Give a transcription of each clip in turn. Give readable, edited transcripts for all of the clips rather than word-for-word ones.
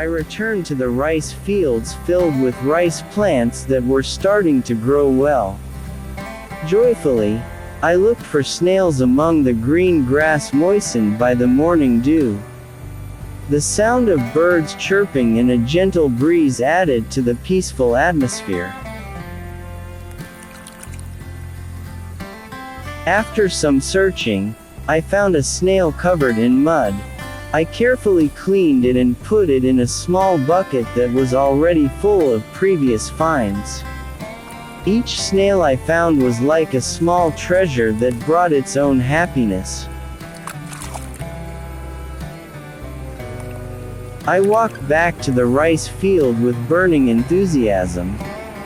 I returned to the rice fields filled with rice plants that were starting to grow well. Joyfully, I looked for snails among the green grass moistened by the morning dew. The sound of birds chirping and a gentle breeze added to the peaceful atmosphere. After some searching, I found a snail covered in mud. I carefully cleaned it and put it in a small bucket that was already full of previous finds. Each snail I found was like a small treasure that brought its own happiness. I walked back to the rice field with burning enthusiasm.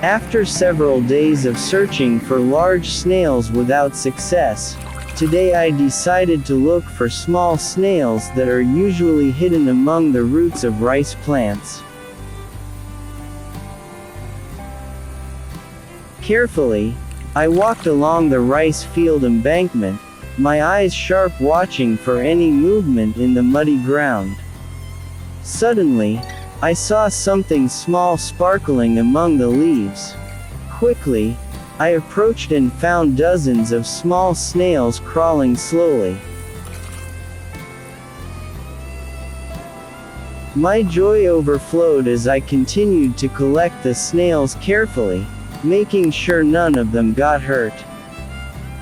After several days of searching for large snails without success, today I decided to look for small snails that are usually hidden among the roots of rice plants. Carefully, I walked along the rice field embankment, my eyes sharp watching for any movement in the muddy ground. Suddenly, I saw something small sparkling among the leaves. Quickly, I approached and found dozens of small snails crawling slowly. My joy overflowed as I continued to collect the snails carefully, making sure none of them got hurt.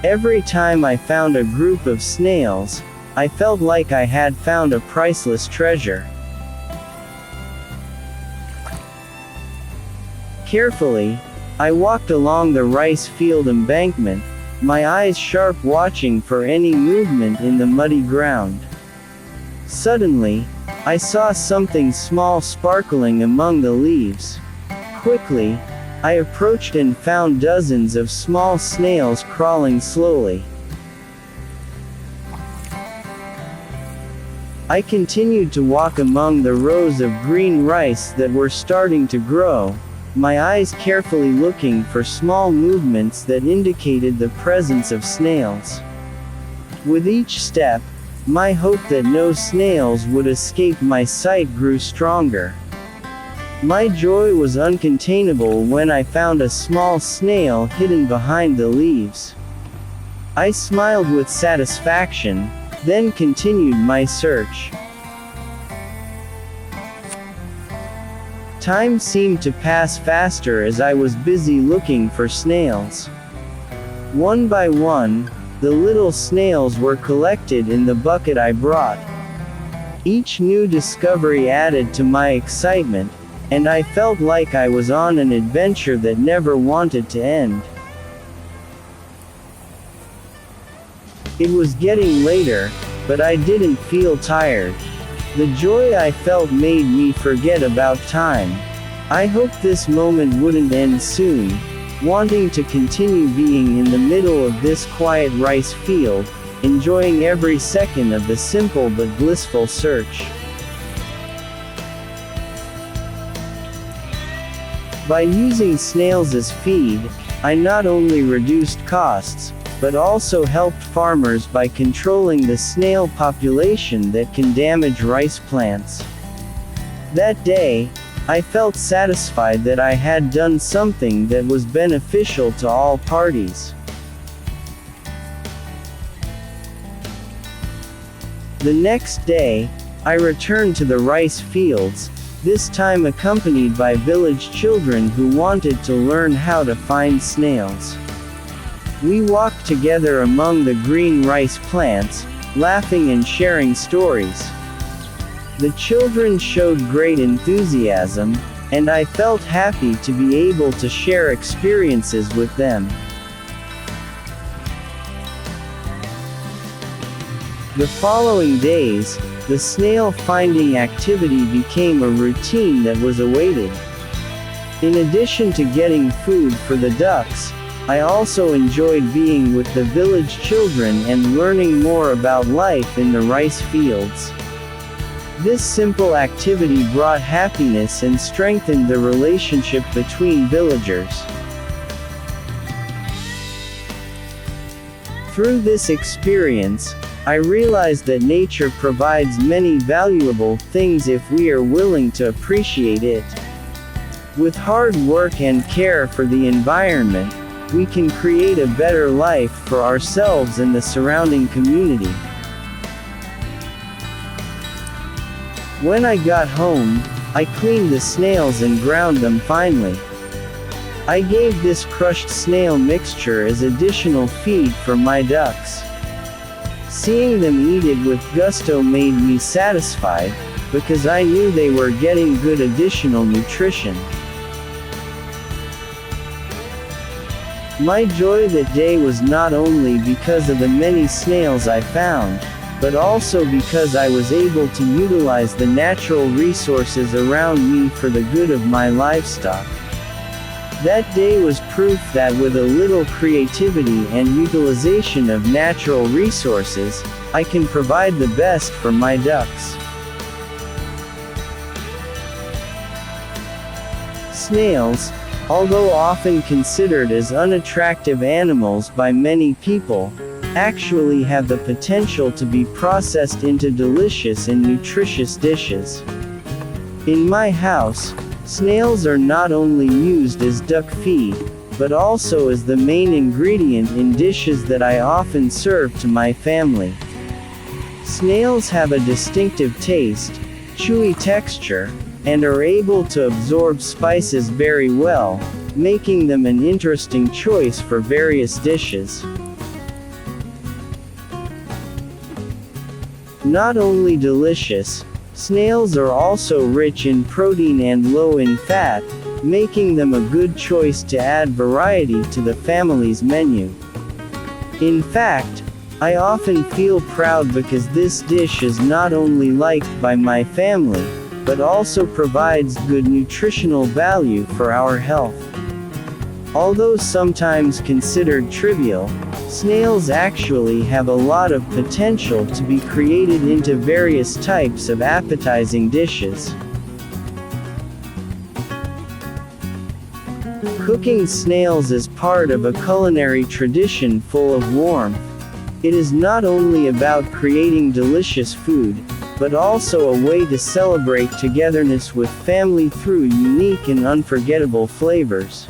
Every time I found a group of snails, I felt like I had found a priceless treasure. Carefully, I walked along the rice field embankment, my eyes sharp watching for any movement in the muddy ground. Suddenly, I saw something small sparkling among the leaves. Quickly, I approached and found dozens of small snails crawling slowly. I continued to walk among the rows of green rice that were starting to grow, my eyes carefully looking for small movements that indicated the presence of snails. With each step, my hope that no snails would escape my sight grew stronger. My joy was uncontainable when I found a small snail hidden behind the leaves. I smiled with satisfaction, then continued my search. Time seemed to pass faster as I was busy looking for snails. One by one, the little snails were collected in the bucket I brought. Each new discovery added to my excitement, and I felt like I was on an adventure that never wanted to end. It was getting later, but I didn't feel tired. The joy I felt made me forget about time. I hoped this moment wouldn't end soon, wanting to continue being in the middle of this quiet rice field, enjoying every second of the simple but blissful search. By using snails as feed, I not only reduced costs, but also helped farmers by controlling the snail population that can damage rice plants. That day, I felt satisfied that I had done something that was beneficial to all parties. The next day, I returned to the rice fields, this time accompanied by village children who wanted to learn how to find snails. We walked together among the green rice plants, laughing and sharing stories. The children showed great enthusiasm, and I felt happy to be able to share experiences with them. The following days, the snail finding activity became a routine that was awaited. In addition to getting food for the ducks, I also enjoyed being with the village children and learning more about life in the rice fields. This simple activity brought happiness and strengthened the relationship between villagers. Through this experience, I realized that nature provides many valuable things if we are willing to appreciate it. With hard work and care for the environment, we can create a better life for ourselves and the surrounding community. When I got home, I cleaned the snails and ground them finely. I gave this crushed snail mixture as additional feed for my ducks. Seeing them eat it with gusto made me satisfied, because I knew they were getting good additional nutrition. My joy that day was not only because of the many snails I found, but also because I was able to utilize the natural resources around me for the good of my livestock. That day was proof that with a little creativity and utilization of natural resources, I can provide the best for my ducks. Snails, although often considered as unattractive animals by many people, actually have the potential to be processed into delicious and nutritious dishes. In my house, snails are not only used as duck feed, but also as the main ingredient in dishes that I often serve to my family. Snails have a distinctive taste, chewy texture, and are able to absorb spices very well, making them an interesting choice for various dishes. Not only delicious, snails are also rich in protein and low in fat, making them a good choice to add variety to the family's menu. In fact, I often feel proud because this dish is not only liked by my family, but also provides good nutritional value for our health. Although sometimes considered trivial, snails actually have a lot of potential to be created into various types of appetizing dishes. Cooking snails is part of a culinary tradition full of warmth. It is not only about creating delicious food, but also a way to celebrate togetherness with family through unique and unforgettable flavors.